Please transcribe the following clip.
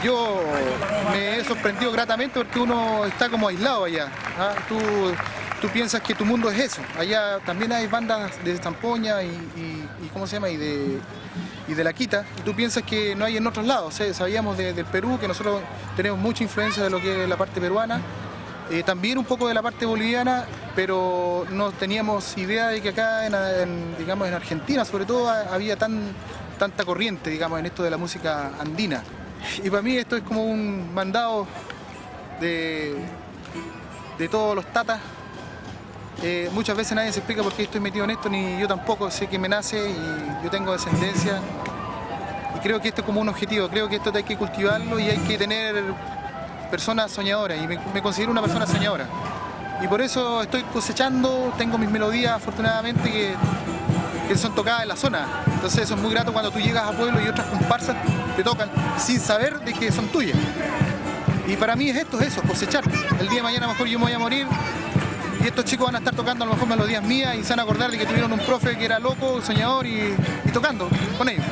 Yo me he sorprendido gratamente porque uno está como aislado allá. ¿Ah? Tú piensas que tu mundo es eso. Allá también hay bandas de Zampoña y ¿cómo se llama? Y de La Quita. Y tú piensas que no hay en otros lados. Sabíamos del Perú, que nosotros tenemos mucha influencia de lo que es la parte peruana. También un poco de la parte boliviana, pero no teníamos idea de que acá digamos, en Argentina sobre todo había tanta corriente, digamos, en esto de la música andina. Y para mí esto es como un mandado de todos los tatas. Muchas veces nadie se explica por qué estoy metido en esto, ni yo tampoco, sé que me nace y yo tengo descendencia. Y creo que esto es como un objetivo, creo que esto hay que cultivarlo y hay que tener personas soñadoras, y me considero una persona soñadora. Y por eso estoy cosechando, tengo mis melodías afortunadamente que son tocadas en la zona. Entonces eso es muy grato cuando tú llegas a pueblo y otras comparsas te tocan sin saber de que son tuyas. Y para mí es eso, cosechar. El día de mañana a lo mejor yo me voy a morir y estos chicos van a estar tocando a lo mejor melodías mías y se van a acordar de que tuvieron un profe que era loco, soñador y tocando con ellos.